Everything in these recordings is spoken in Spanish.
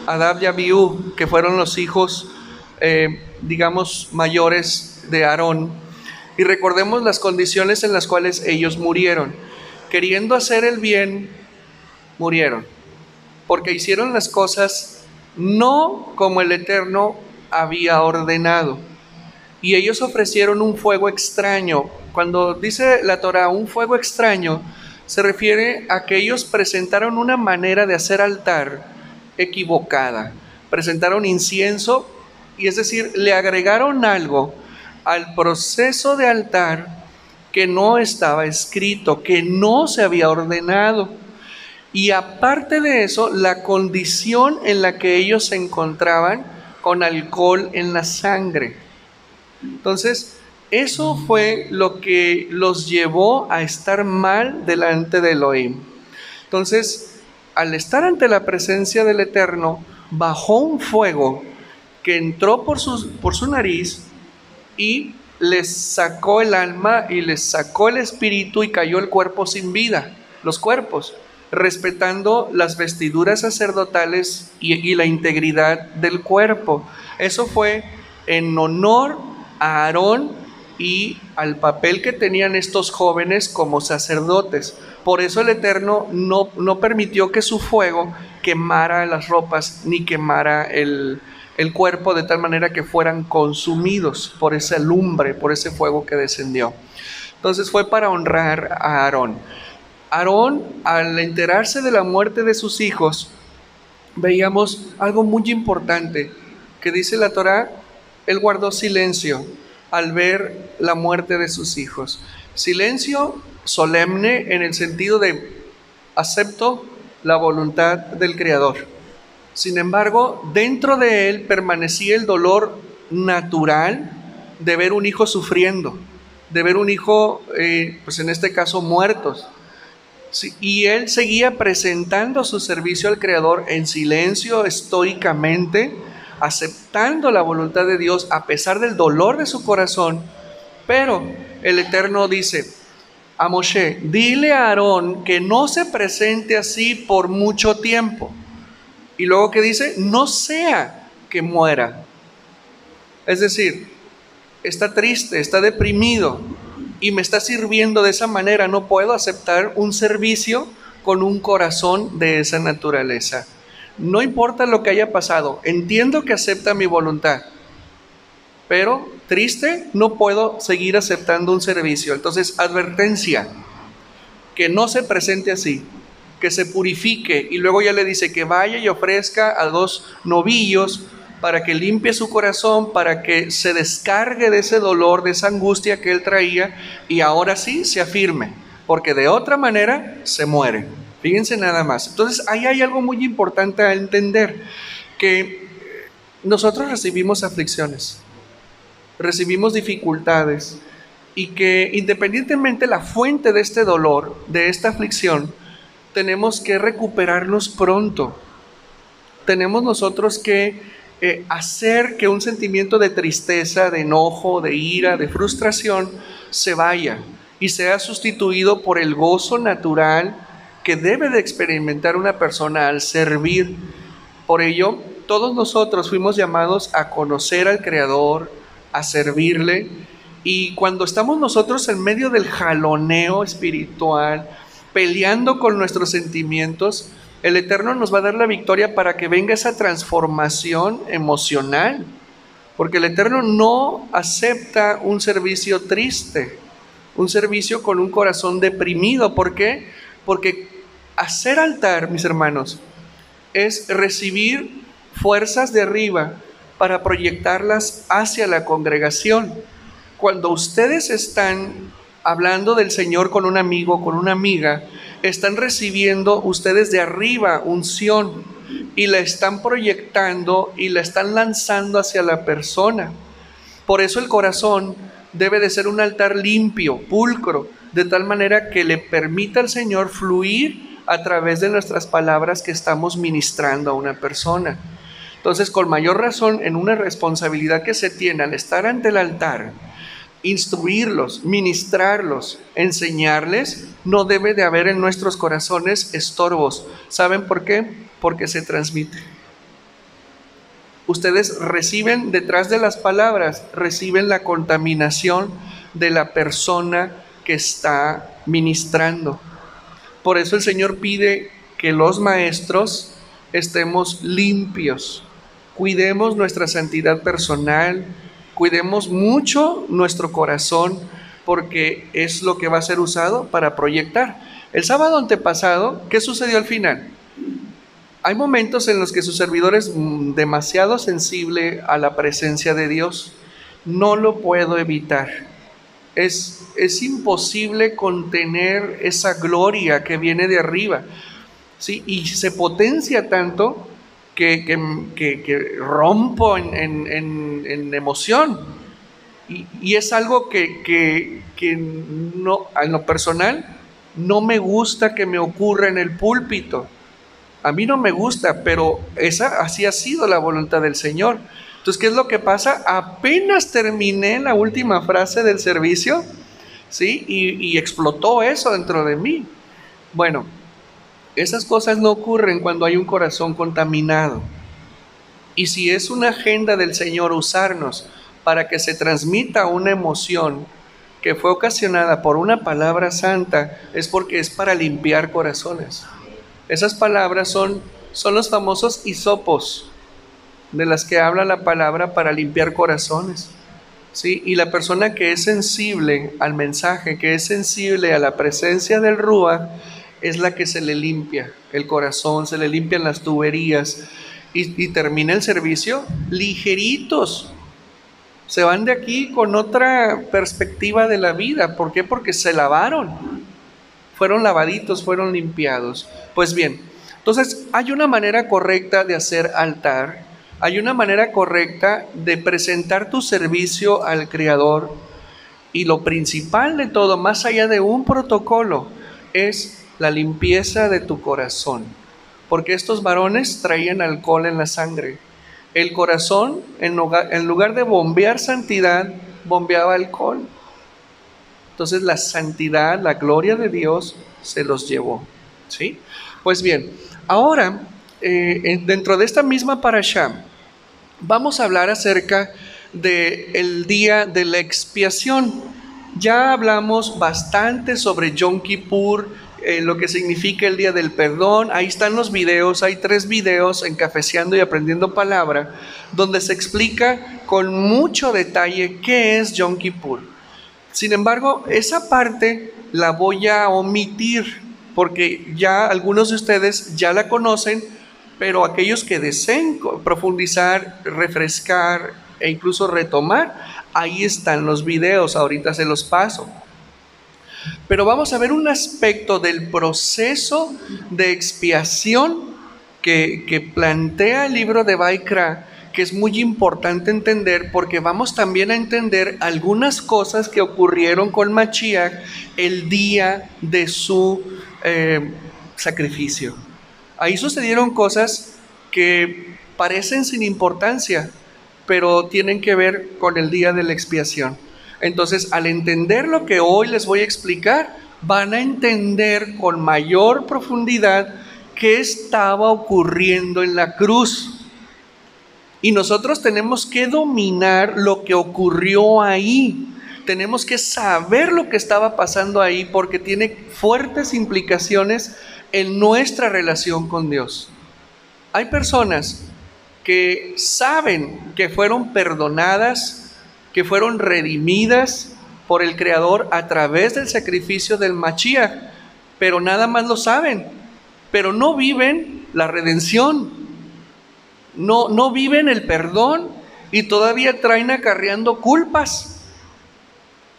Nadab y Abiú, que fueron los hijos, digamos, mayores de Aarón. Y recordemos las condiciones en las cuales ellos murieron. Queriendo hacer el bien, murieron. Porque hicieron las cosas no como el Eterno había ordenado. Y ellos ofrecieron un fuego extraño. Cuando dice la Torá un fuego extraño, se refiere a que ellos presentaron una manera de hacer altar equivocada. Presentaron incienso, y es decir, le agregaron algo al proceso de altar que no estaba escrito, que no se había ordenado. Y aparte de eso, la condición en la que ellos se encontraban con alcohol en la sangre. Entonces, eso fue lo que los llevó a estar mal delante de Elohim. Entonces, al estar ante la presencia del Eterno, bajó un fuego que entró por su nariz y les sacó el alma y les sacó el espíritu, y cayó el cuerpo sin vida, los cuerpos, respetando las vestiduras sacerdotales y la integridad del cuerpo. Eso fue en honor a Aarón y al papel que tenían estos jóvenes como sacerdotes. Por eso el Eterno no permitió que su fuego quemara las ropas ni quemara el cuerpo, de tal manera que fueran consumidos por esa lumbre, por ese fuego que descendió. Entonces fue para honrar a Aarón. Aarón, al enterarse de la muerte de sus hijos, veíamos algo muy importante que dice la Torá: él guardó silencio al ver la muerte de sus hijos. Silencio solemne en el sentido de acepto la voluntad del Creador. Sin embargo, dentro de él permanecía el dolor natural de ver un hijo sufriendo, de ver un hijo, pues en este caso, muertos. Sí, y él seguía presentando su servicio al Creador en silencio, estoicamente, aceptando la voluntad de Dios a pesar del dolor de su corazón. Pero el Eterno dice a Moshe: dile a Aarón que no se presente así por mucho tiempo. Y luego que dice: no sea que muera. Es decir, está triste, está deprimido y me está sirviendo de esa manera. No puedo aceptar un servicio con un corazón de esa naturaleza. No importa lo que haya pasado, entiendo que acepta mi voluntad, pero triste, no puedo seguir aceptando un servicio. Entonces, advertencia: que no se presente así, que se purifique. Y luego ya le dice que vaya y ofrezca a 2 novillos para que limpie su corazón, para que se descargue de ese dolor, de esa angustia que él traía, y ahora sí se afirme, porque de otra manera se muere. Fíjense nada más. Entonces ahí hay algo muy importante a entender, que nosotros recibimos aflicciones, recibimos dificultades, y que independientemente la fuente de este dolor, de esta aflicción, tenemos que recuperarnos pronto. Tenemos nosotros que hacer que un sentimiento de tristeza, de enojo, de ira, de frustración se vaya y sea sustituido por el gozo natural que debe de experimentar una persona al servir. Por ello, todos nosotros fuimos llamados a conocer al Creador, a servirle. Y cuando estamos nosotros en medio del jaloneo espiritual, peleando con nuestros sentimientos, el Eterno nos va a dar la victoria para que venga esa transformación emocional. Porque el Eterno no acepta un servicio triste, un servicio con un corazón deprimido. ¿Por qué? Porque hacer altar, mis hermanos, es recibir fuerzas de arriba para proyectarlas hacia la congregación. Cuando ustedes están hablando del Señor con un amigo, con una amiga, están recibiendo ustedes de arriba unción y la están proyectando y la están lanzando hacia la persona. Por eso el corazón debe de ser un altar limpio, pulcro, de tal manera que le permita al Señor fluir a través de nuestras palabras que estamos ministrando a una persona. Entonces, con mayor razón, en una responsabilidad que se tiene al estar ante el altar, instruirlos, ministrarlos, enseñarles, no debe de haber en nuestros corazones estorbos. ¿Saben por qué? Porque se transmite. Ustedes reciben detrás de las palabras, reciben la contaminación de la persona que está ministrando. Por eso el Señor pide que los maestros estemos limpios, cuidemos nuestra santidad personal, cuidemos mucho nuestro corazón, porque es lo que va a ser usado para proyectar. El sábado antepasado, ¿qué sucedió al final? Hay momentos en los que su servidor es demasiado sensible a la presencia de Dios. No lo puedo evitar. Es imposible contener esa gloria que viene de arriba, ¿sí? Y se potencia tanto que rompo en emoción. Y es algo que no, en lo personal, no me gusta que me ocurra en el púlpito. A mí no me gusta, pero así ha sido la voluntad del Señor. Entonces, ¿qué es lo que pasa? Apenas terminé la última frase del servicio, ¿sí? Y explotó eso dentro de mí. Bueno, esas cosas no ocurren cuando hay un corazón contaminado. Y si es una agenda del Señor usarnos para que se transmita una emoción que fue ocasionada por una palabra santa, es porque es para limpiar corazones. Esas palabras son los famosos hisopos de las que habla la palabra para limpiar corazones, ¿sí? Y la persona que es sensible al mensaje, que es sensible a la presencia del Ruach, es la que se le limpia el corazón, se le limpian las tuberías y termina el servicio ligeritos. Se van de aquí con otra perspectiva de la vida. ¿Por qué? Porque se lavaron. Fueron lavaditos, fueron limpiados. Pues bien, entonces hay una manera correcta de hacer altar, hay una manera correcta de presentar tu servicio al Creador, y lo principal de todo, más allá de un protocolo, es la limpieza de tu corazón, porque estos varones traían alcohol en la sangre. El corazón, en lugar de bombear santidad, bombeaba alcohol. Entonces la santidad, la gloria de Dios se los llevó, ¿sí? Pues bien, ahora dentro de esta misma parashá vamos a hablar acerca del día de la expiación. Ya hablamos bastante sobre Yom Kippur, lo que significa el día del perdón. Ahí están los videos, hay 3 videos en Cafeceando y Aprendiendo Palabra, donde se explica con mucho detalle qué es Yom Kippur. Sin embargo, esa parte la voy a omitir porque ya algunos de ustedes ya la conocen, pero aquellos que deseen profundizar, refrescar e incluso retomar, ahí están los videos, ahorita se los paso. Pero vamos a ver un aspecto del proceso de expiación que plantea el libro de Vaikra, que es muy importante entender, porque vamos también a entender algunas cosas que ocurrieron con Mashiach el día de su sacrificio. Ahí sucedieron cosas que parecen sin importancia, pero tienen que ver con el día de la expiación. Entonces, al entender lo que hoy les voy a explicar, van a entender con mayor profundidad qué estaba ocurriendo en la cruz. Y nosotros tenemos que dominar lo que ocurrió ahí. Tenemos que saber lo que estaba pasando ahí, porque tiene fuertes implicaciones en nuestra relación con Dios. Hay personas que saben que fueron perdonadas, que fueron redimidas por el Creador a través del sacrificio del Mashiach, pero nada más lo saben, pero no viven la redención. No viven el perdón y todavía traen acarreando culpas.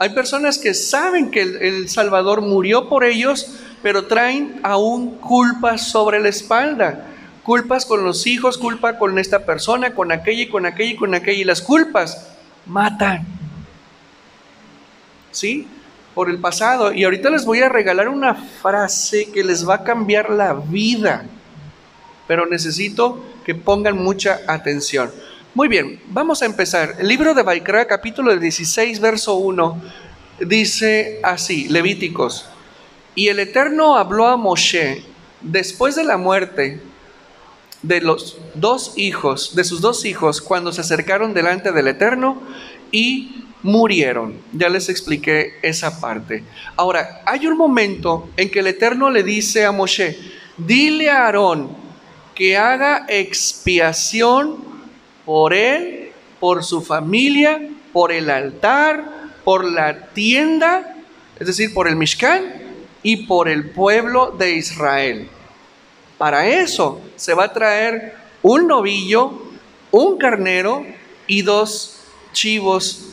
Hay personas que saben que el Salvador murió por ellos, pero traen aún culpas sobre la espalda. Culpas con los hijos, culpa con esta persona, con aquella y con aquella y con aquella. Y las culpas matan, ¿sí? Por el pasado. Y ahorita les voy a regalar una frase que les va a cambiar la vida, pero necesito que pongan mucha atención. Muy bien, vamos a empezar. El libro de Baikra, capítulo 16, verso 1, dice así, Levíticos: y el Eterno habló a Moshe después de la muerte de sus dos hijos, cuando se acercaron delante del Eterno y murieron. Ya les expliqué esa parte. Ahora, hay un momento en que el Eterno le dice a Moshe: dile a Aarón que haga expiación por él, por su familia, por el altar, por la tienda, es decir, por el Mishkan y por el pueblo de Israel. Para eso se va a traer un novillo, un carnero y dos chivos,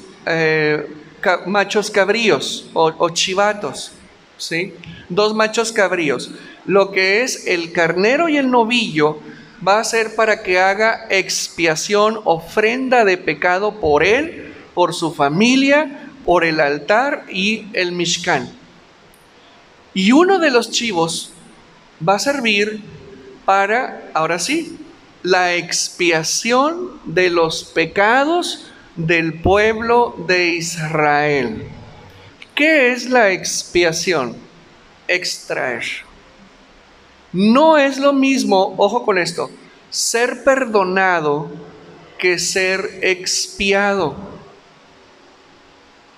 machos cabríos o chivatos, ¿sí? Dos machos cabríos. Lo que es el carnero y el novillo va a ser para que haga expiación, ofrenda de pecado por él, por su familia, por el altar y el Mishkan. Y uno de los chivos va a servir para, ahora sí, la expiación de los pecados del pueblo de Israel. ¿Qué es la expiación? Extraer. No es lo mismo, ojo con esto, ser perdonado que ser expiado.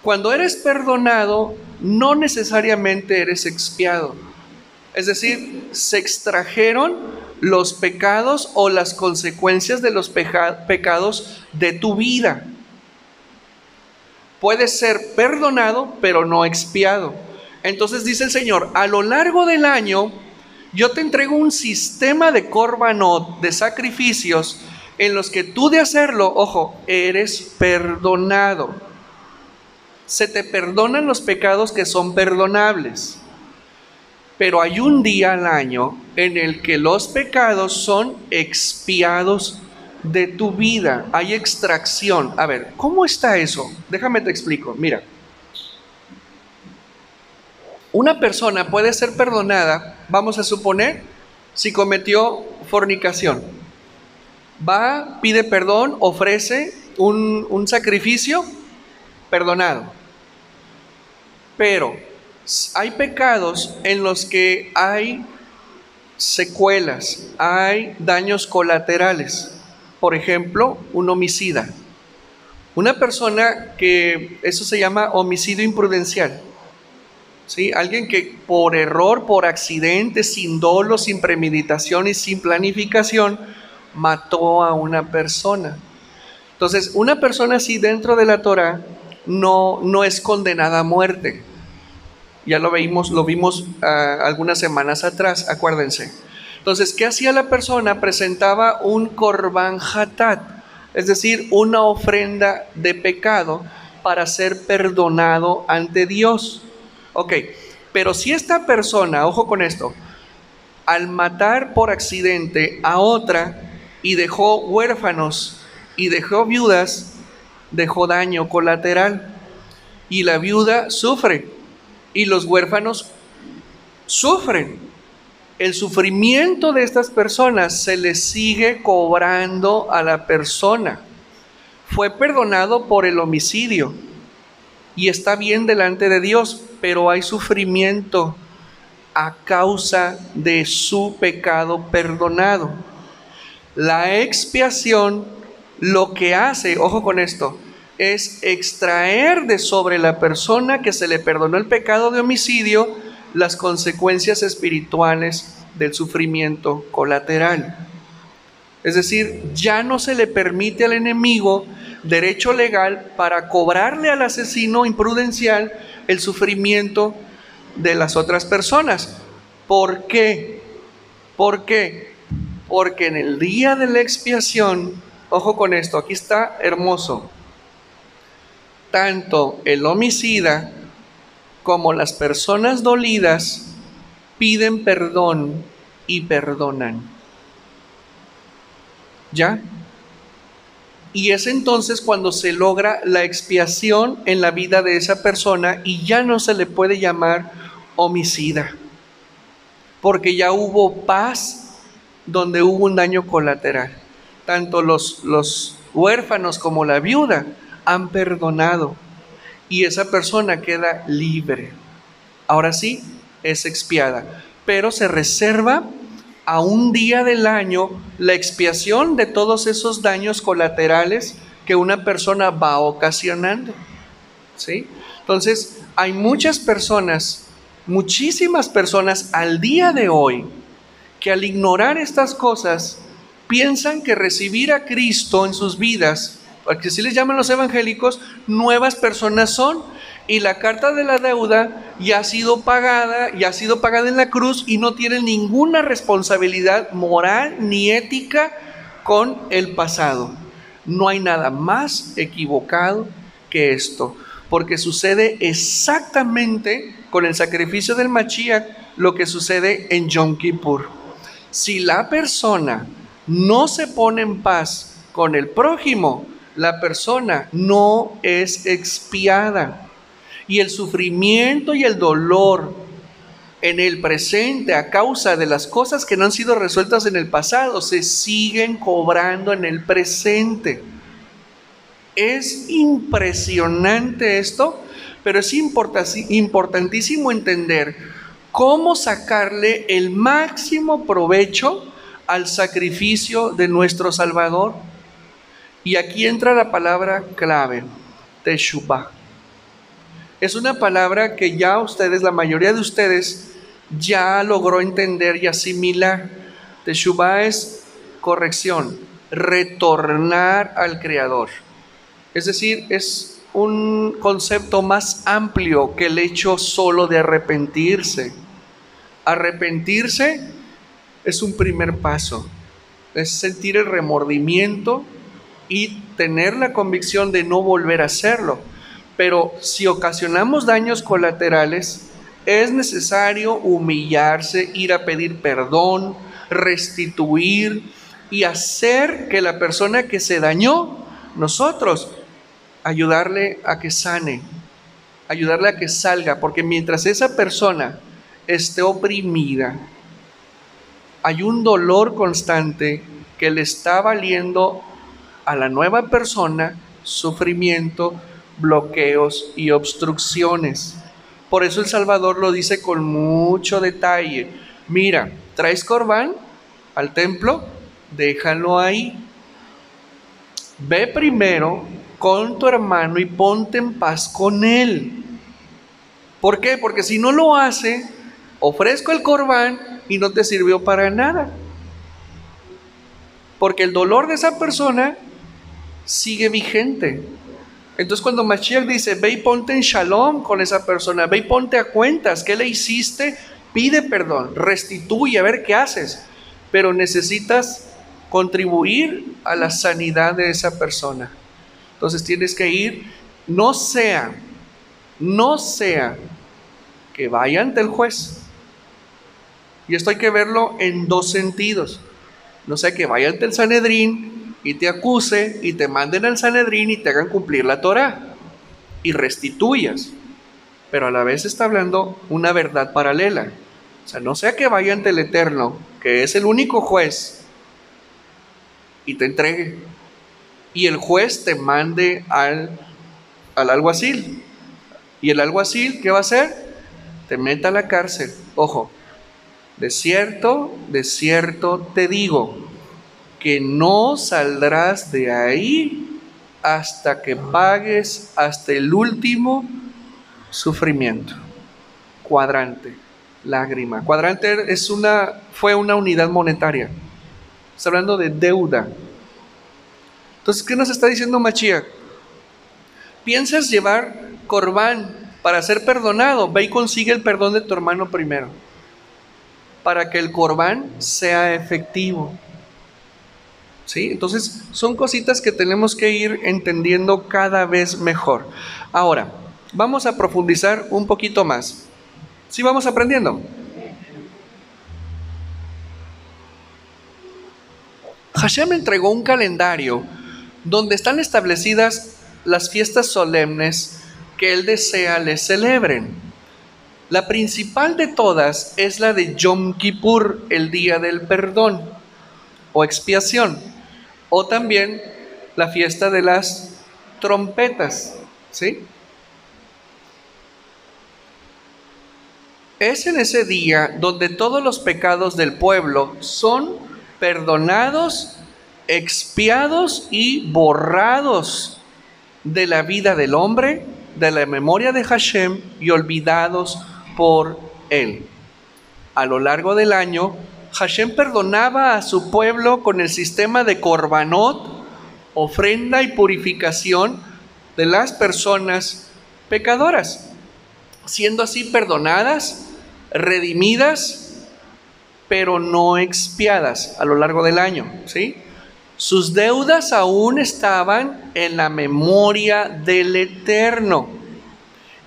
Cuando eres perdonado, no necesariamente eres expiado. Es decir, se extrajeron los pecados o las consecuencias de los pecados de tu vida. Puedes ser perdonado, pero no expiado. Entonces dice el Señor: a lo largo del año, yo te entrego un sistema de korbanot, de sacrificios, en los que tú de hacerlo, ojo, eres perdonado. Se te perdonan los pecados que son perdonables. Pero hay un día al año en el que los pecados son expiados de tu vida. Hay extracción. A ver, ¿cómo está eso? Déjame te explico. Mira, una persona puede ser perdonada, vamos a suponer, si cometió fornicación. Va, pide perdón, ofrece un sacrificio, perdonado. Pero hay pecados en los que hay secuelas, hay daños colaterales. Por ejemplo, un homicida. Una persona que, eso se llama homicidio imprudencial. ¿Sí? Alguien que por error, por accidente, sin dolo, sin premeditación y sin planificación, mató a una persona. Entonces, una persona así dentro de la Torah no es condenada a muerte. Ya lo vimos algunas semanas atrás, acuérdense. Entonces, ¿qué hacía la persona? Presentaba un korban hatat, es decir, una ofrenda de pecado para ser perdonado ante Dios. Ok, pero si esta persona, ojo con esto, al matar por accidente a otra y dejó huérfanos y dejó viudas, dejó daño colateral y la viuda sufre y los huérfanos sufren. El sufrimiento de estas personas se les sigue cobrando a la persona. Fue perdonado por el homicidio y está bien delante de Dios, pero hay sufrimiento a causa de su pecado perdonado. La expiación lo que hace, ojo con esto, es extraer de sobre la persona que se le perdonó el pecado de homicidio las consecuencias espirituales del sufrimiento colateral. Es decir, ya no se le permite al enemigo derecho legal para cobrarle al asesino imprudencial el sufrimiento de las otras personas. ¿Por qué? ¿Por qué? Porque en el día de la expiación, ojo con esto, aquí está hermoso, tanto el homicida como las personas dolidas piden perdón y perdonan. ¿Ya? Y es entonces cuando se logra la expiación en la vida de esa persona y ya no se le puede llamar homicida, porque ya hubo paz donde hubo un daño colateral. Tanto los huérfanos como la viuda, han perdonado. Y esa persona queda libre. Ahora sí, es expiada. Pero se reserva a un día del año la expiación de todos esos daños colaterales que una persona va ocasionando. ¿Sí? Entonces, hay muchas personas, muchísimas personas al día de hoy, que al ignorar estas cosas, piensan que recibir a Cristo en sus vidas, porque así les llaman los evangélicos, nuevas personas son, y la carta de la deuda ya ha sido pagada en la cruz y no tienen ninguna responsabilidad moral ni ética con el pasado. No hay nada más equivocado que esto, porque sucede exactamente con el sacrificio del Mashiach lo que sucede en Yom Kippur. Si la persona no se pone en paz con el prójimo, la persona no es expiada. Y el sufrimiento y el dolor en el presente a causa de las cosas que no han sido resueltas en el pasado se siguen cobrando en el presente. Es impresionante esto, pero es importantísimo entender cómo sacarle el máximo provecho al sacrificio de nuestro Salvador. Y aquí entra la palabra clave, teshuvah. Es una palabra que ya ustedes, la mayoría de ustedes, ya logró entender y asimilar. Teshuvah es corrección, retornar al Creador. Es decir, es un concepto más amplio que el hecho solo de arrepentirse. Arrepentirse es un primer paso, es sentir el remordimiento y tener la convicción de no volver a hacerlo. Pero si ocasionamos daños colaterales, es necesario humillarse, ir a pedir perdón, restituir y hacer que la persona que se dañó, nosotros, ayudarle a que sane, ayudarle a que salga, porque mientras esa persona esté oprimida, hay un dolor constante que le está valiendo a la nueva persona sufrimiento, bloqueos y obstrucciones. Por eso el Salvador lo dice con mucho detalle. Mira, ¿traes corbán al templo? Déjalo ahí. Ve primero con tu hermano y ponte en paz con él. ¿Por qué? Porque si no lo hace, ofrezco el corbán y no te sirvió para nada. Porque el dolor de esa persona sigue vigente. Entonces cuando Mashiach dice, ve y ponte en shalom con esa persona, ve y ponte a cuentas, ¿qué le hiciste? Pide perdón, restituye, a ver qué haces. Pero necesitas contribuir a la sanidad de esa persona. Entonces tienes que ir, no sea que vaya ante el juez. Y esto hay que verlo en dos sentidos. No sea que vaya ante el Sanedrín y te acuse y te manden al Sanedrín y te hagan cumplir la Torá y restituyas. Pero a la vez está hablando una verdad paralela. O sea, no sea que vaya ante el Eterno, que es el único juez, y te entregue. Y el juez te mande al alguacil. Y el alguacil, ¿qué va a hacer? Te meta a la cárcel. Ojo, de cierto te digo, que no saldrás de ahí hasta que pagues hasta el último sufrimiento. Cuadrante, lágrima. Cuadrante fue una unidad monetaria. Está hablando de deuda. Entonces, ¿qué nos está diciendo Mashiach? ¿Piensas llevar corbán para ser perdonado? Ve y consigue el perdón de tu hermano primero, para que el corbán sea efectivo. ¿Sí? Entonces son cositas que tenemos que ir entendiendo cada vez mejor. Ahora, vamos a profundizar un poquito más. ¿Sí vamos aprendiendo? Hashem entregó un calendario donde están establecidas las fiestas solemnes que Él desea les celebren. La principal de todas es la de Yom Kippur, el día del perdón o expiación. O también la fiesta de las trompetas, ¿sí? Es en ese día donde todos los pecados del pueblo son perdonados, expiados y borrados de la vida del hombre, de la memoria de Hashem, y olvidados por él. A lo largo del año, Hashem perdonaba a su pueblo con el sistema de Korbanot, ofrenda y purificación de las personas pecadoras, siendo así perdonadas, redimidas, pero no expiadas a lo largo del año, ¿sí? Sus deudas aún estaban en la memoria del Eterno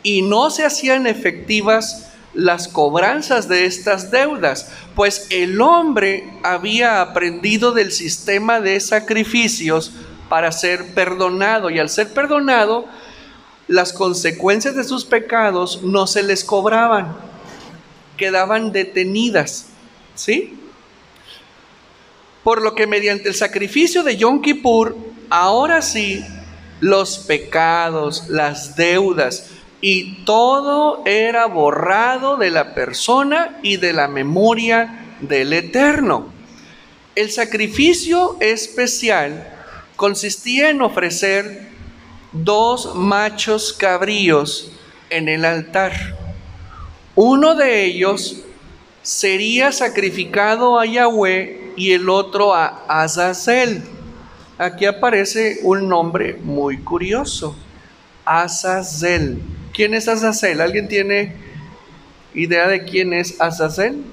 y no se hacían efectivas las cobranzas de estas deudas, pues el hombre había aprendido del sistema de sacrificios para ser perdonado, y al ser perdonado, las consecuencias de sus pecados no se les cobraban, quedaban detenidas, ¿sí? Por lo que mediante el sacrificio de Yom Kippur, ahora sí, los pecados, las deudas y todo era borrado de la persona y de la memoria del Eterno. El sacrificio especial consistía en ofrecer 2 machos cabríos en el altar. Uno de ellos sería sacrificado a Yahweh y el otro a Azazel. Aquí aparece un nombre muy curioso, Azazel. ¿Quién es Azazel? ¿Alguien tiene idea de quién es Azazel?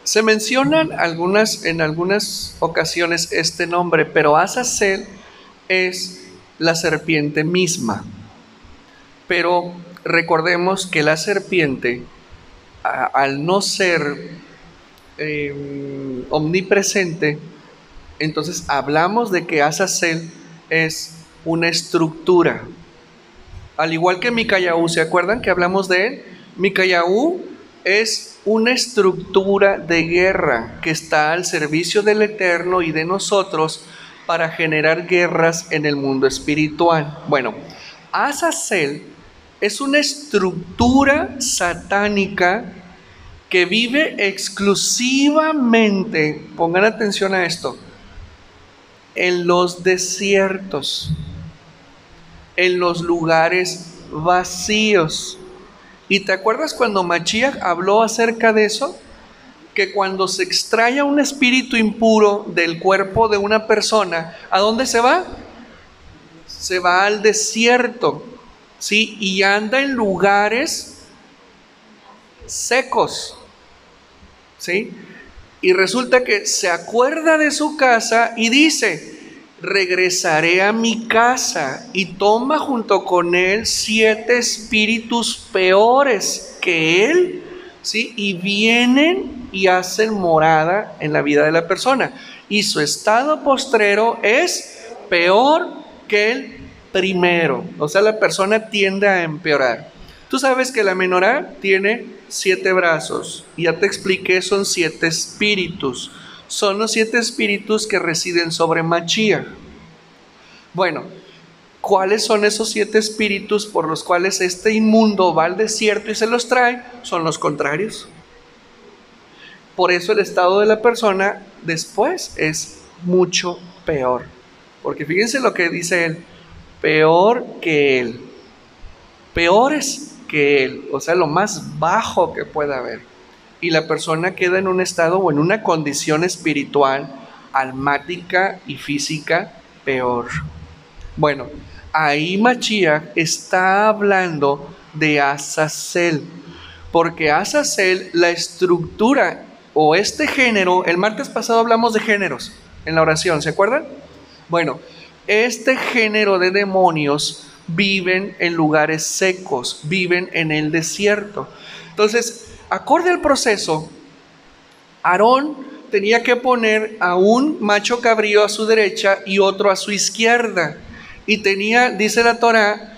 Se mencionan en algunas ocasiones este nombre, pero Azazel es la serpiente misma. Pero recordemos que la serpiente, al no ser omnipresente, entonces hablamos de que Azazel es una estructura. Al igual que Micayahu, ¿se acuerdan que hablamos de él? Micayahu es una estructura de guerra que está al servicio del Eterno y de nosotros para generar guerras en el mundo espiritual. Bueno, Azazel es una estructura satánica que vive exclusivamente, pongan atención a esto, en los desiertos, en los lugares vacíos. ¿Y te acuerdas cuando Mashiach habló acerca de eso? Que cuando se extrae un espíritu impuro del cuerpo de una persona, ¿a dónde se va? Se va al desierto, ¿sí? Y anda en lugares secos, ¿sí? Y resulta que se acuerda de su casa y dice: regresaré a mi casa, y toma junto con él 7 espíritus peores que él, ¿sí? Y vienen y hacen morada en la vida de la persona, y su estado postrero es peor que el primero. O sea, la persona tiende a empeorar. Tú sabes que la menorá tiene 7 brazos, y ya te expliqué, son 7 espíritus. Son los 7 espíritus que residen sobre Mashiach. Bueno, ¿cuáles son esos 7 espíritus por los cuales este inmundo va al desierto y se los trae? Son los contrarios. Por eso el estado de la persona después es mucho peor. Porque fíjense lo que dice él: peor que él. Peores que él. O sea, lo más bajo que pueda haber. Y la persona queda en un estado o en una condición espiritual, almática y física peor. Bueno, ahí Mashiach está hablando de Azazel, porque Azazel, la estructura o este género, el martes pasado hablamos de géneros en la oración, ¿se acuerdan? Bueno, este género de demonios viven en lugares secos, viven en el desierto. Entonces, acorde al proceso, Aarón tenía que poner a un macho cabrío a su derecha y otro a su izquierda. Y tenía, dice la Torá,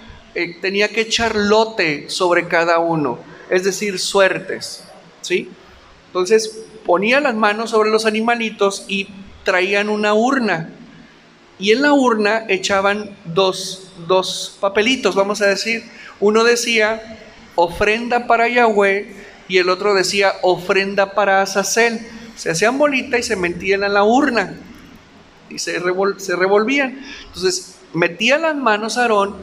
tenía que echar lote sobre cada uno, es decir, suertes, ¿sí? Entonces, ponía las manos sobre los animalitos y traían una urna. Y en la urna echaban dos papelitos, vamos a decir. Uno decía ofrenda para Yahweh y el otro decía ofrenda para Azazel. Se hacían bolita y se metían a la urna y se revolvían. Entonces metía las manos a Aarón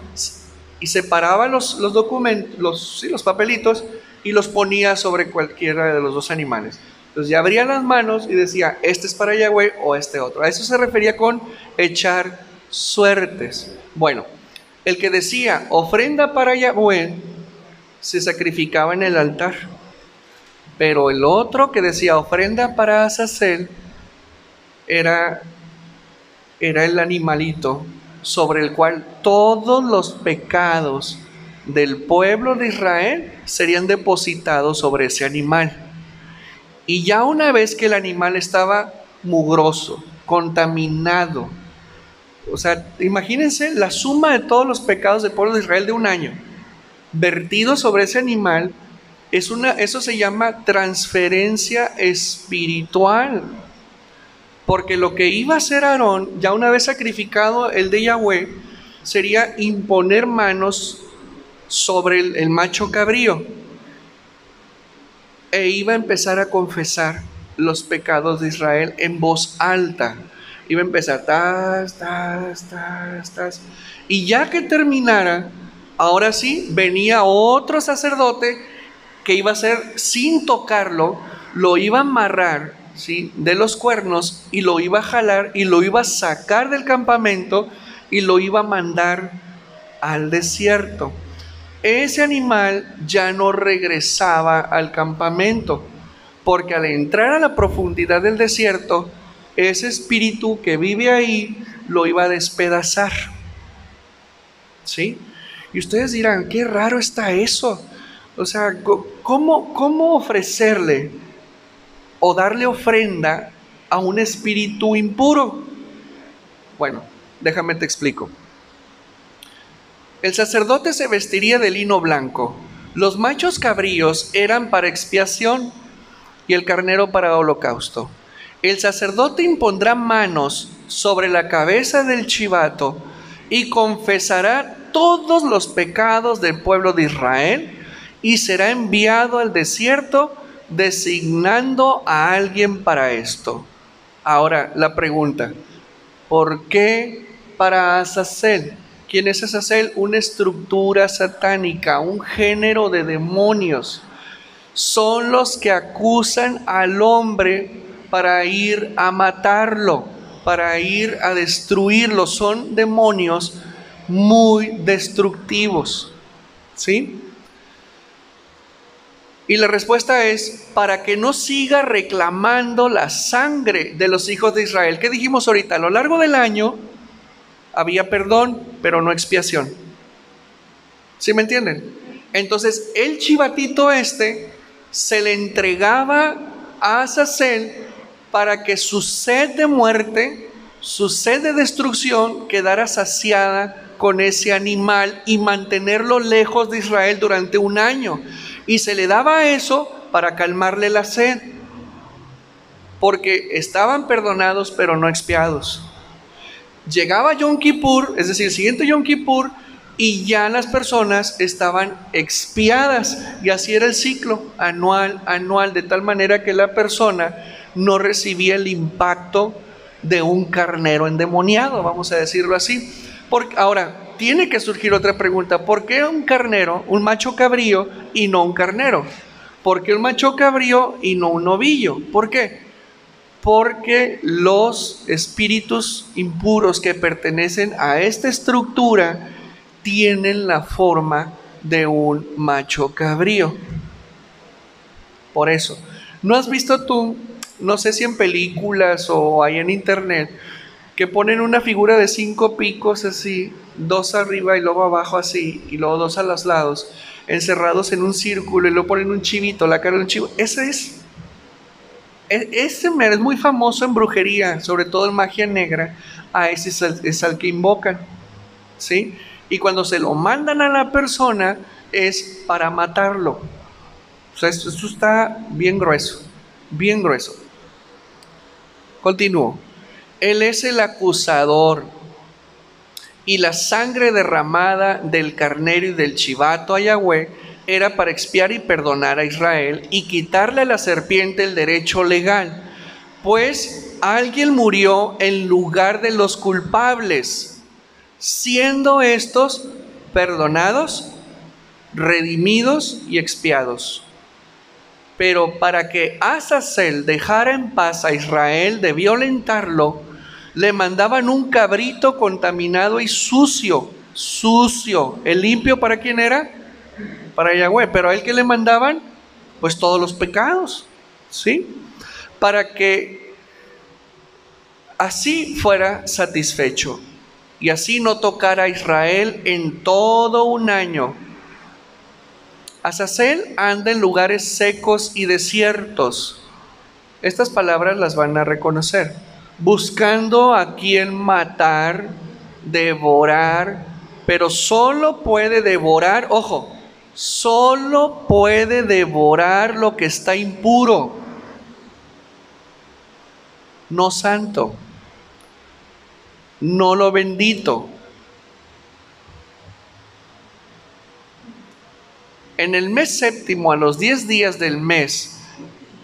y separaba los documentos, los papelitos, y los ponía sobre cualquiera de los dos animales. Entonces ya abría las manos y decía, este es para Yahweh o este otro. A eso se refería con echar suertes. Bueno, el que decía ofrenda para Yahweh se sacrificaba en el altar, pero el otro que decía ofrenda para Azazel era el animalito sobre el cual todos los pecados del pueblo de Israel serían depositados sobre ese animal. Y ya una vez que el animal estaba mugroso, contaminado, o sea, imagínense la suma de todos los pecados del pueblo de Israel de un año, vertidos sobre ese animal, eso se llama transferencia espiritual. Porque lo que iba a hacer Aarón, ya una vez sacrificado el de Yahweh, sería imponer manos sobre el macho cabrío. E iba a empezar a confesar los pecados de Israel en voz alta. Iba a empezar, y ya que terminara, ahora sí, venía otro sacerdote que iba a hacer, sin tocarlo, lo iba a amarrar, ¿sí?, de los cuernos, y lo iba a jalar y lo iba a sacar del campamento y lo iba a mandar al desierto. Ese animal ya no regresaba al campamento, porque al entrar a la profundidad del desierto, ese espíritu que vive ahí lo iba a despedazar. ¿Sí? Y ustedes dirán, qué raro está eso. O sea, ¿cómo ofrecerle o darle ofrenda a un espíritu impuro? Bueno, déjame te explico. El sacerdote se vestiría de lino blanco. Los machos cabríos eran para expiación y el carnero para holocausto. El sacerdote impondrá manos sobre la cabeza del chivato y confesará todos los pecados del pueblo de Israel y será enviado al desierto designando a alguien para esto. Ahora, la pregunta, ¿por qué para Azazel? ¿Quién es Azazel? Una estructura satánica, un género de demonios. Son los que acusan al hombre para ir a matarlo, para ir a destruirlo. Son demonios muy destructivos, ¿sí? Y la respuesta es, para que no siga reclamando la sangre de los hijos de Israel. ¿Qué dijimos ahorita? A lo largo del año había perdón, pero no expiación. ¿Sí me entienden? Entonces, el chivatito se le entregaba a Azazel para que su sed de muerte, su sed de destrucción, quedara saciada con ese animal y mantenerlo lejos de Israel durante un año. Y se le daba eso para calmarle la sed, porque estaban perdonados pero no expiados. Llegaba Yom Kippur, es decir, el siguiente Yom Kippur, y ya las personas estaban expiadas, y así era el ciclo anual, de tal manera que la persona no recibía el impacto de un carnero endemoniado, vamos a decirlo así. Ahora, tiene que surgir otra pregunta, ¿por qué un carnero, un macho cabrío y no un carnero? ¿Por qué un macho cabrío y no un novillo? ¿Por qué? Porque los espíritus impuros que pertenecen a esta estructura tienen la forma de un macho cabrío. Por eso, ¿no has visto tú, no sé si en películas o hay en internet, que ponen una figura de 5 picos así, 2 arriba y luego abajo así, y luego 2 a los lados, encerrados en un círculo, y luego ponen un chivito, la cara de un chivo? Ese es muy famoso en brujería, sobre todo en magia negra. A ese es al que invocan, ¿sí? Y cuando se lo mandan a la persona es para matarlo. O sea, esto está bien grueso. bien grueso. Continúo. Él es el acusador, y la sangre derramada del carnero y del chivato a Yahweh era para expiar y perdonar a Israel y quitarle a la serpiente el derecho legal, pues alguien murió en lugar de los culpables, siendo estos perdonados, redimidos y expiados. Pero para que Azazel dejara en paz a Israel de violentarlo, le mandaban un cabrito contaminado y sucio. ¿El limpio para quién era? Para Yahweh. ¿Pero a él qué le mandaban? Pues todos los pecados, ¿sí? Para que así fuera satisfecho y así no tocara a Israel en todo un año. Azazel anda en lugares secos y desiertos. Estas palabras las van a reconocer. Buscando a quien matar, devorar, pero solo puede devorar, ojo, solo puede devorar lo que está impuro, no santo, no lo bendito. En el mes séptimo, a los 10 días del mes,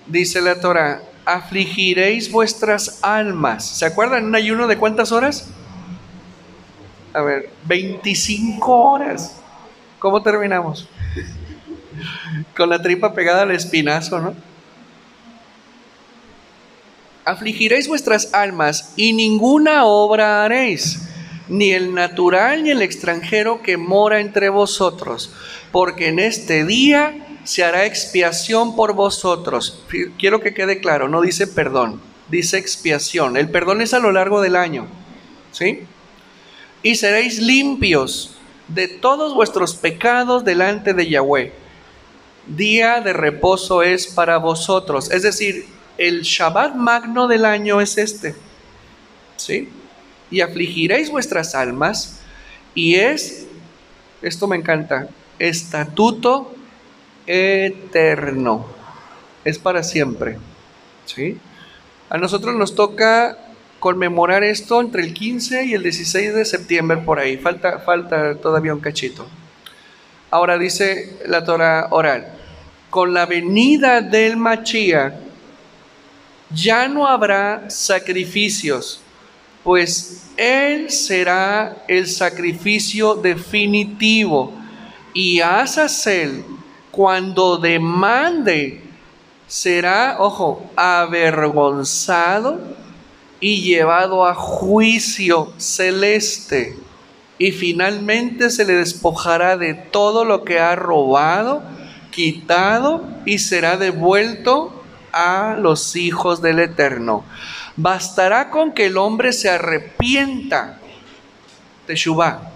dice la Torá, afligiréis vuestras almas. ¿Se acuerdan un ayuno de cuántas horas? A ver, 25 horas. ¿Cómo terminamos? Con la tripa pegada al espinazo, ¿no? Afligiréis vuestras almas y ninguna obra haréis, ni el natural ni el extranjero que mora entre vosotros, porque en este día se hará expiación por vosotros. Quiero que quede claro, no dice perdón, dice expiación. El perdón es a lo largo del año, ¿sí? Y seréis limpios de todos vuestros pecados delante de Yahweh. Día de reposo es para vosotros. Es decir, el Shabbat magno del año es este, ¿sí? Y afligiréis vuestras almas, y esto me encanta, estatuto eterno, es para siempre, ¿sí? A nosotros nos toca conmemorar esto entre el 15 y el 16 de septiembre, por ahí, falta todavía un cachito. Ahora dice la Torah oral, con la venida del Mashiach ya no habrá sacrificios, pues Él será el sacrificio definitivo, y Azazel, cuando demande, será, ojo, avergonzado y llevado a juicio celeste, y finalmente se le despojará de todo lo que ha robado, quitado, y será devuelto a los hijos del Eterno. Bastará con que el hombre se arrepienta, teshuvá,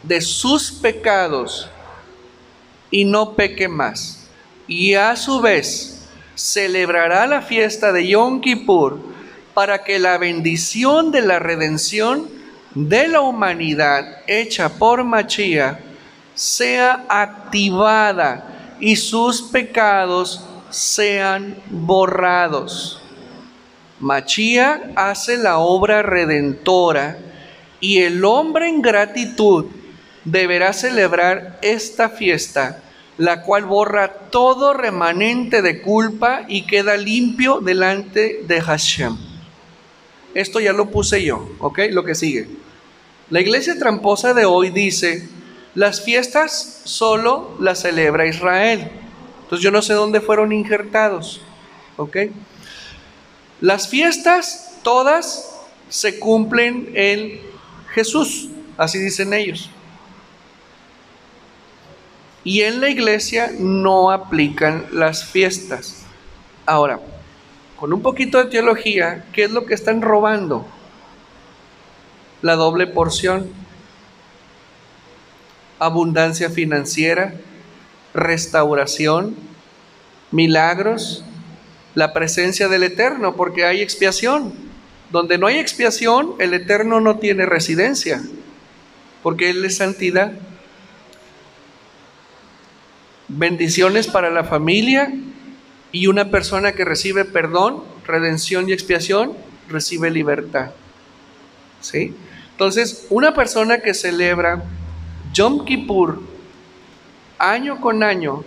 de sus pecados y no peque más. Y a su vez celebrará la fiesta de Yom Kippur para que la bendición de la redención de la humanidad hecha por Mashiach sea activada y sus pecados sean borrados. Mashiach hace la obra redentora y el hombre en gratitud deberá celebrar esta fiesta, la cual borra todo remanente de culpa y queda limpio delante de Hashem. Esto ya lo puse yo, ¿ok? Lo que sigue. La iglesia tramposa de hoy dice, las fiestas solo las celebra Israel. Entonces yo no sé dónde fueron injertados, ¿ok? Las fiestas todas se cumplen en Jesús, así dicen ellos. Y en la iglesia no aplican las fiestas. Ahora, con un poquito de teología, ¿qué es lo que están robando? La doble porción, abundancia financiera, restauración, milagros, la presencia del Eterno, porque hay expiación. Donde no hay expiación, el Eterno no tiene residencia, porque Él es santidad. Bendiciones para la familia, Y una persona que recibe perdón, redención y expiación, recibe libertad. ¿Sí? Entonces, una persona que celebra Yom Kippur año con año,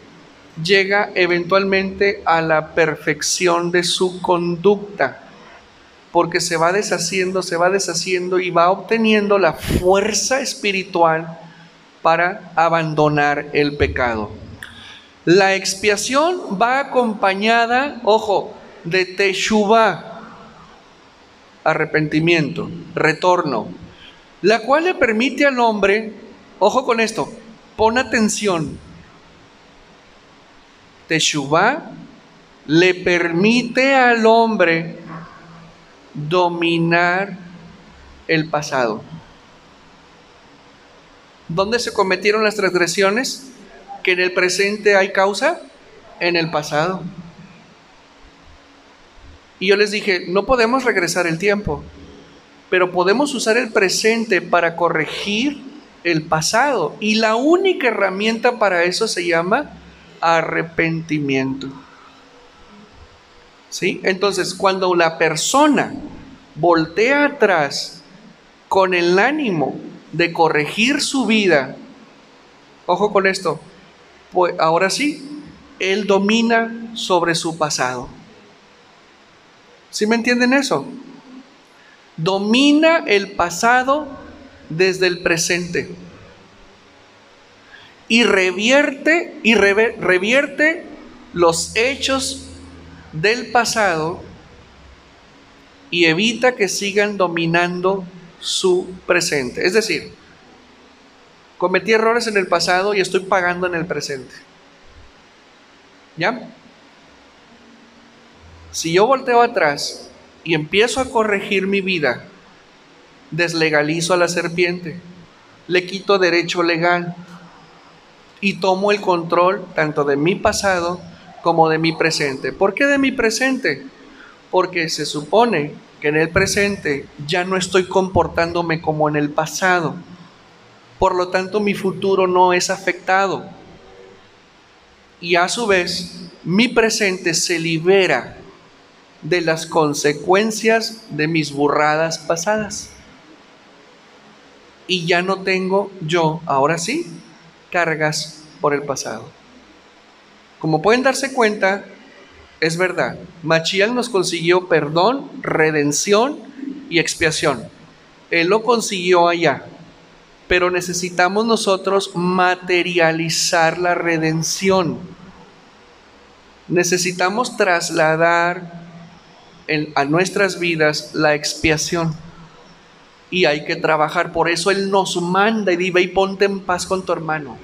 llega eventualmente a la perfección de su conducta, porque se va deshaciendo y va obteniendo la fuerza espiritual para abandonar el pecado. La expiación va acompañada, ojo, de teshuvah, arrepentimiento, retorno, la cual le permite al hombre, ojo con esto, pon atención, teshuvah le permite al hombre dominar el pasado. ¿Dónde se cometieron las transgresiones? Que en el presente hay causa, en el pasado. Y yo les dije, no podemos regresar el tiempo, pero podemos usar el presente para corregir el pasado. Y la única herramienta para eso se llama arrepentimiento. ¿Sí? Entonces, cuando la persona voltea atrás con el ánimo de corregir su vida, ojo con esto, pues ahora sí, él domina sobre su pasado. ¿Sí me entienden eso? Domina el pasado desde el presente y revierte los hechos del pasado y evita que sigan dominando su presente. Es decir, cometí errores en el pasado y estoy pagando en el presente. ¿Ya? Si yo volteo atrás y empiezo a corregir mi vida, deslegalizo a la serpiente, le quito derecho legal y tomo el control tanto de mi pasado como de mi presente. ¿Por qué de mi presente? Porque se supone que en el presente ya no estoy comportándome como en el pasado. Por lo tanto, mi futuro no es afectado. Y a su vez, mi presente se libera de las consecuencias de mis burradas pasadas. Y ya no tengo yo, ahora sí, cargas por el pasado. Como pueden darse cuenta, es verdad, Mashiach nos consiguió perdón, redención y expiación. Él lo consiguió allá, pero necesitamos nosotros materializar la redención. Necesitamos trasladar a nuestras vidas la expiación. Y hay que trabajar, por eso Él nos manda y dice, ve y ponte en paz con tu hermano.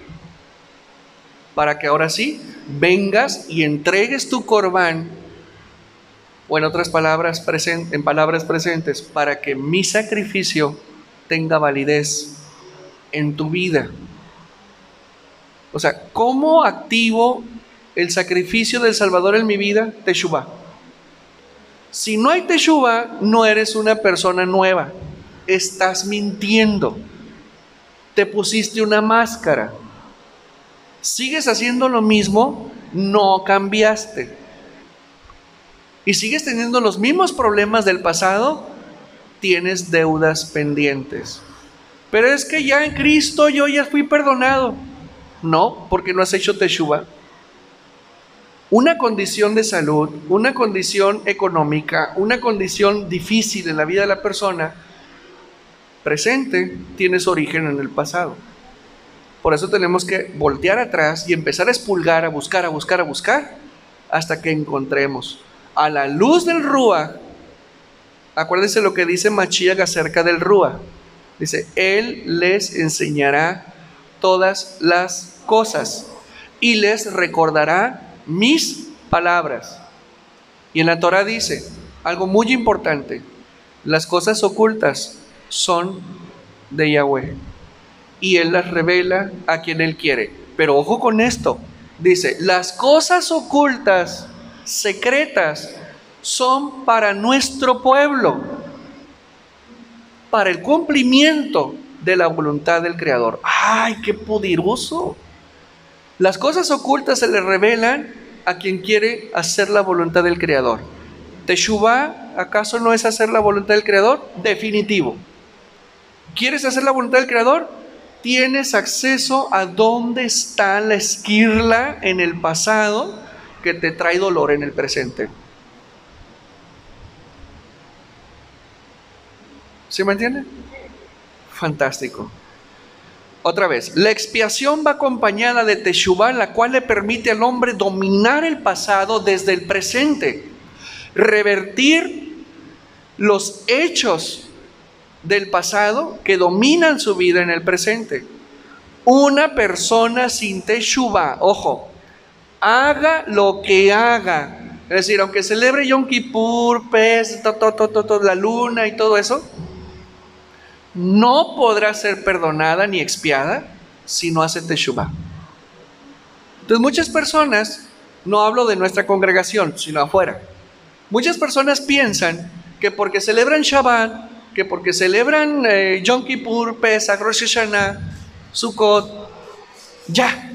Para que ahora sí, vengas y entregues tu corbán, o en otras palabras, en palabras presentes, para que mi sacrificio tenga validez en tu vida. O sea, ¿cómo activo el sacrificio del Salvador en mi vida? Teshuvah. Si no hay teshuvah, no eres una persona nueva. Estás mintiendo. Te pusiste una máscara. Sigues haciendo lo mismo, no cambiaste. Y sigues teniendo los mismos problemas del pasado, tienes deudas pendientes. Pero es que ya en Cristo yo ya fui perdonado. No, porque no has hecho teshuvah. Una condición de salud, una condición económica, una condición difícil en la vida de la persona presente, tiene su origen en el pasado. Por eso tenemos que voltear atrás y empezar a expulgar, a buscar, hasta que encontremos. A la luz del Ruach, acuérdense lo que dice Mashiach acerca del Ruach. Dice, Él les enseñará todas las cosas y les recordará mis palabras. Y en la Torah dice algo muy importante: las cosas ocultas son de Yahweh y Él las revela a quien Él quiere. Pero ojo con esto, dice, las cosas ocultas, secretas, son para nuestro pueblo, para el cumplimiento de la voluntad del Creador. ¡Ay, qué poderoso! Las cosas ocultas se le revelan a quien quiere hacer la voluntad del Creador. Teshuvá, ¿acaso no es hacer la voluntad del Creador? Definitivo. ¿Quieres hacer la voluntad del Creador? Tienes acceso a dónde está la esquirla en el pasado que te trae dolor en el presente. ¿Sí me entienden? Fantástico. Otra vez, la expiación va acompañada de teshuvá, la cual le permite al hombre dominar el pasado desde el presente, revertir los hechos del pasado que dominan su vida en el presente. Una persona sin teshuvá, ojo, haga lo que haga, es decir, aunque celebre Yom Kippur, Pes, la luna y todo eso, no podrá ser perdonada ni expiada si no hace teshuvá. Entonces muchas personas, no hablo de nuestra congregación, sino afuera, muchas personas piensan que porque celebran Shabbat, que porque celebran Yom Kippur, Pesach, Rosh Hashanah, Sukkot, ya.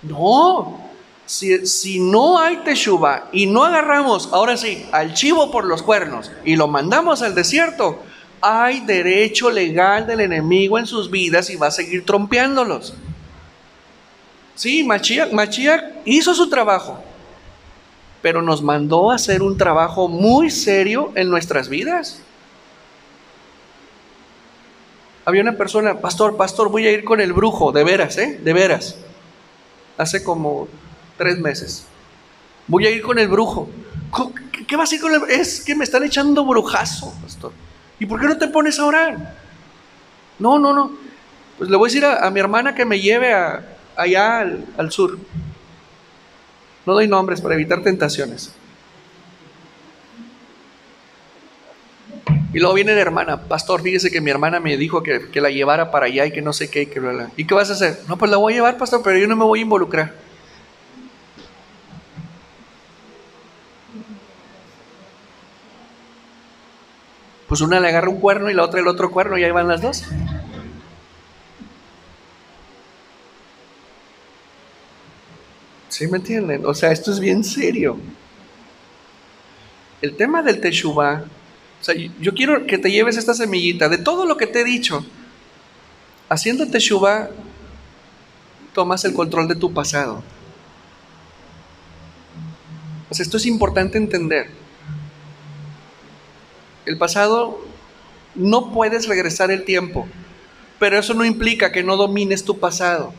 No, si no hay teshuvá y no agarramos, ahora sí, al chivo por los cuernos y lo mandamos al desierto, hay derecho legal del enemigo en sus vidas y va a seguir trompeándolos. Sí, Mashiach hizo su trabajo, pero nos mandó a hacer un trabajo muy serio en nuestras vidas. Había una persona, pastor, voy a ir con el brujo, de veras, de veras. Hace como 3 meses. Voy a ir con el brujo. ¿Qué vas a ir con el brujo? Es que me están echando brujazo, pastor. ¿Y por qué no te pones a orar? No. Pues le voy a decir a mi hermana que me lleve allá al sur. No doy nombres para evitar tentaciones. Y luego viene la hermana, pastor, fíjese que mi hermana me dijo que la llevara para allá y que no sé qué, que bla, bla. ¿Y qué vas a hacer? No, pues la voy a llevar, pastor, pero yo no me voy a involucrar. Pues una le agarra un cuerno y la otra el otro cuerno y ahí van las dos. ¿Sí me entienden? O sea, esto es bien serio. El tema del teshuvá, o sea, yo quiero que te lleves esta semillita de todo lo que te he dicho. Haciendo teshuvá, tomas el control de tu pasado. O sea, esto es importante entender. El pasado, no puedes regresar el tiempo, pero eso no implica que no domines tu pasado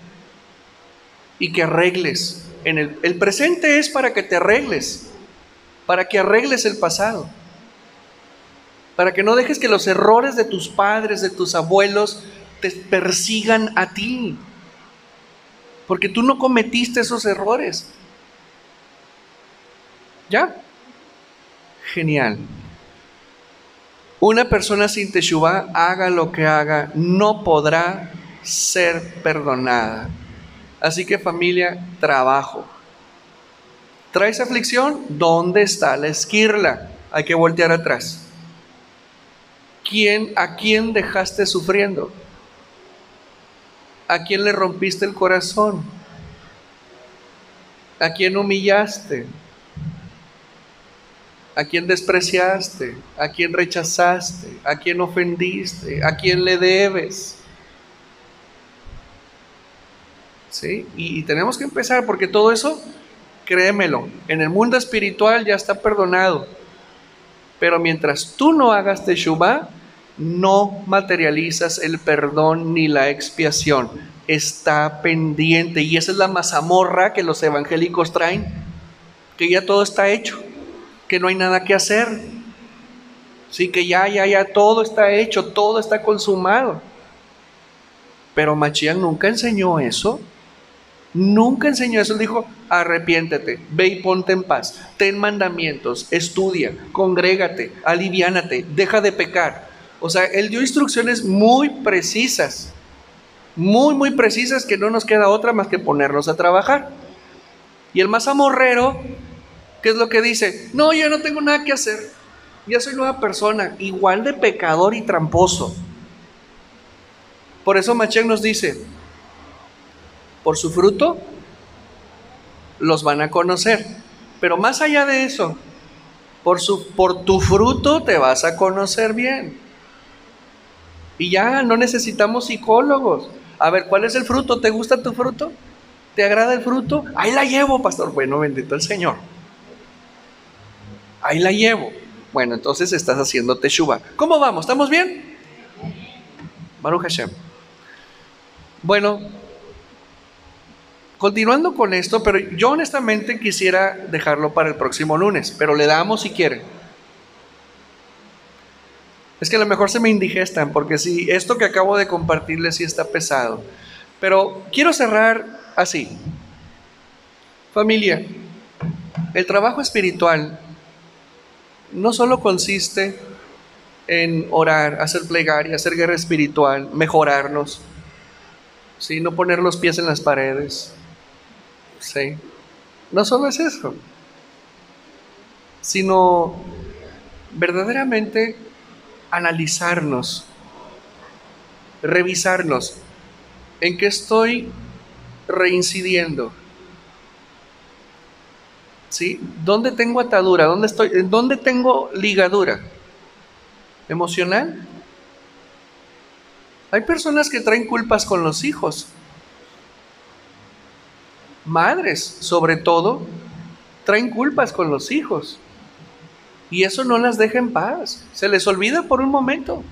y que arregles. El presente es para que te arregles, para que arregles el pasado, para que no dejes que los errores de tus padres, de tus abuelos, te persigan a ti, porque tú no cometiste esos errores. ¿Ya? Genial. Una persona sin teshuvá, haga lo que haga, no podrá ser perdonada. Así que familia, trabajo. ¿Traes aflicción? ¿Dónde está la esquirla? Hay que voltear atrás. ¿A quién dejaste sufriendo? ¿A quién le rompiste el corazón? ¿A quién humillaste? ¿A quién despreciaste? ¿A quién rechazaste? ¿A quién ofendiste? ¿A quién le debes? ¿Sí? Y tenemos que empezar, porque todo eso, créemelo, en el mundo espiritual ya está perdonado. Pero mientras tú no hagas teshuvá, no materializas el perdón ni la expiación. Está pendiente, y esa es la mazamorra que los evangélicos traen, que ya todo está hecho, que no hay nada que hacer. Sí, que ya todo está hecho, todo está consumado. Pero Mashiach nunca enseñó eso. Nunca enseñó eso. Él dijo: arrepiéntete, ve y ponte en paz, ten mandamientos, estudia, congrégate, aliviánate, deja de pecar. O sea, él dio instrucciones muy precisas, muy precisas, que no nos queda otra más que ponernos a trabajar. Y el mazamorrero, ¿qué es lo que dice? No, yo no tengo nada que hacer, ya soy nueva persona, igual de pecador y tramposo. Por eso Mashiach nos dice: por su fruto los van a conocer. Pero más allá de eso, por tu fruto te vas a conocer bien. Y ya no necesitamos psicólogos. A ver, ¿cuál es el fruto? ¿Te gusta tu fruto? ¿Te agrada el fruto? Ahí la llevo, pastor. Bueno, bendito el Señor. Ahí la llevo. Bueno, entonces estás haciendo teshuva. ¿Cómo vamos? ¿Estamos bien? Baruch Hashem. Bueno, continuando con esto, pero yo honestamente quisiera dejarlo para el próximo lunes, pero le damos si quieren. Es que a lo mejor se me indigestan, porque si esto que acabo de compartirles sí está pesado. Pero quiero cerrar así. Familia, el trabajo espiritual no solo consiste en orar, hacer plegaria, hacer guerra espiritual, mejorarnos, ¿sí? No poner los pies en las paredes, ¿sí? No solo es eso, sino verdaderamente analizarnos, revisarnos, en qué estoy reincidiendo, ¿sí? ¿Dónde tengo atadura? ¿Dónde tengo ligadura? ¿Emocional? Hay personas que traen culpas con los hijos. Madres, sobre todo, traen culpas con los hijos. Y eso no las deja en paz. Se les olvida por un momento.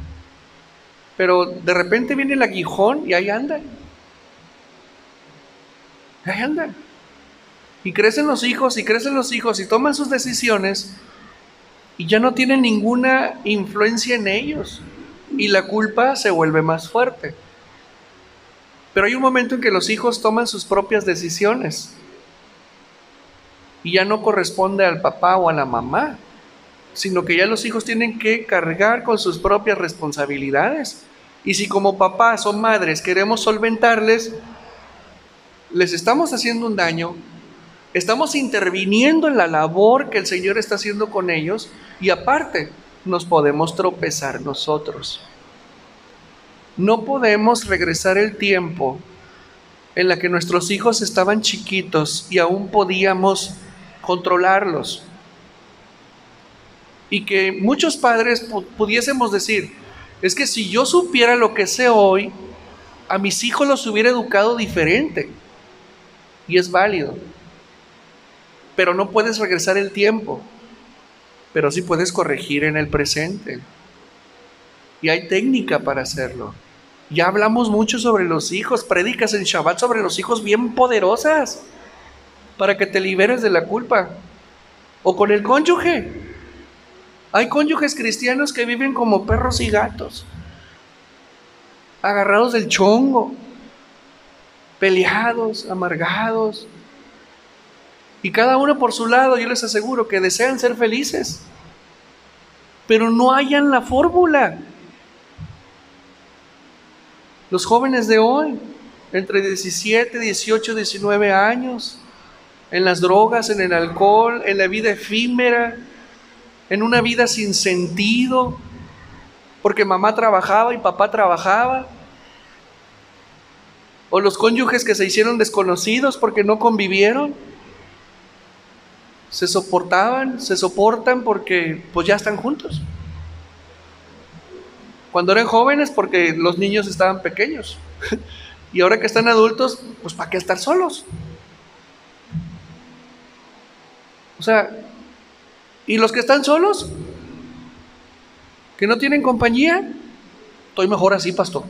Pero de repente viene el aguijón y ahí andan. Ahí andan. Y crecen los hijos y toman sus decisiones y ya no tienen ninguna influencia en ellos. Y la culpa se vuelve más fuerte. Pero hay un momento en que los hijos toman sus propias decisiones y ya no corresponde al papá o a la mamá, sino que ya los hijos tienen que cargar con sus propias responsabilidades. Y si como papás o madres queremos solventarles, les estamos haciendo un daño, estamos interviniendo en la labor que el Señor está haciendo con ellos y aparte nos podemos tropezar nosotros. No podemos regresar el tiempo en la que nuestros hijos estaban chiquitos y aún podíamos controlarlos. Y que muchos padres pudiésemos decir, es que si yo supiera lo que sé hoy, a mis hijos los hubiera educado diferente. Y es válido. Pero no puedes regresar el tiempo, pero sí puedes corregir en el presente. Y hay técnica para hacerlo. Ya hablamos mucho sobre los hijos, prédicas en Shabbat sobre los hijos bien poderosas, para que te liberes de la culpa. O con el cónyuge. Hay cónyuges cristianos que viven como perros y gatos, agarrados del chongo, peleados, amargados. Y cada uno por su lado, yo les aseguro que desean ser felices, pero no hallan la fórmula. Los jóvenes de hoy, entre 17, 18, 19 años, en las drogas, en el alcohol, en la vida efímera, en una vida sin sentido, porque mamá trabajaba y papá trabajaba, o los cónyuges que se hicieron desconocidos porque no convivieron, se soportan porque pues ya están juntos. Cuando eran jóvenes porque los niños estaban pequeños y ahora que están adultos, pues ¿para qué estar solos? O sea, ¿y los que están solos? ¿Que no tienen compañía? Estoy mejor así, pastor.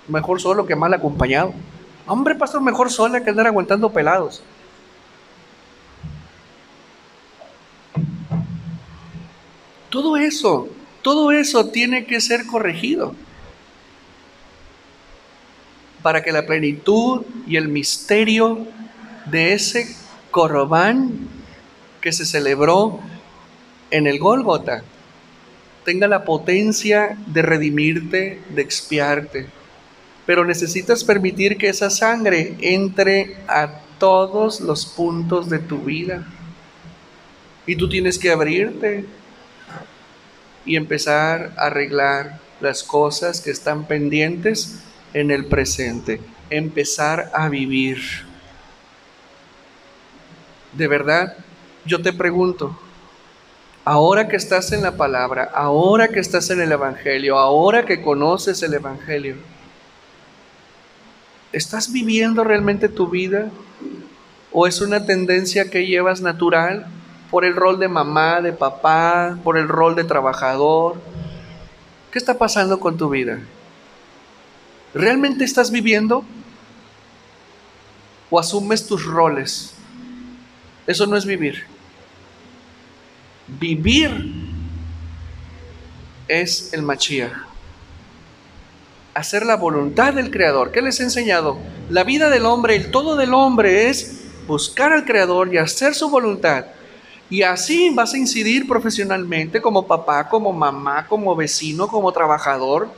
Mejor solo que mal acompañado. Hombre, pastor, mejor sola que andar aguantando pelados. Todo eso tiene que ser corregido para que la plenitud y el misterio de ese Corbán que se celebró en el Gólgota tenga la potencia de redimirte, de expiarte. Pero necesitas permitir que esa sangre entre a todos los puntos de tu vida. Y tú tienes que abrirte y empezar a arreglar las cosas que están pendientes en el presente. Empezar a vivir. De verdad, Yo te pregunto, ahora que estás en la palabra, ahora que estás en el Evangelio, ahora que conoces el Evangelio, ¿estás viviendo realmente tu vida? ¿O es una tendencia que llevas natural por el rol de mamá, de papá, por el rol de trabajador? ¿Qué está pasando con tu vida? ¿Realmente estás viviendo o asumes tus roles? Eso no es vivir. Vivir es el Mashiach. Hacer la voluntad del Creador. ¿Qué les he enseñado? La vida del hombre, el todo del hombre es buscar al Creador y hacer su voluntad. Y así vas a incidir profesionalmente como papá, como mamá, como vecino, como trabajador.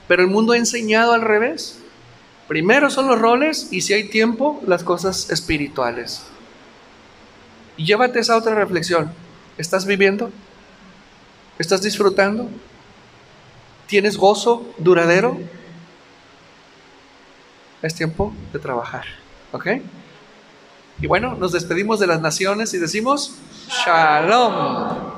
Pero el mundo ha enseñado al revés. Primero son los roles y si hay tiempo, las cosas espirituales. Y llévate esa otra reflexión. ¿Estás viviendo? ¿Estás disfrutando? ¿Tienes gozo duradero? Es tiempo de trabajar. ¿Ok? Y bueno, nos despedimos de las naciones y decimos Shalom.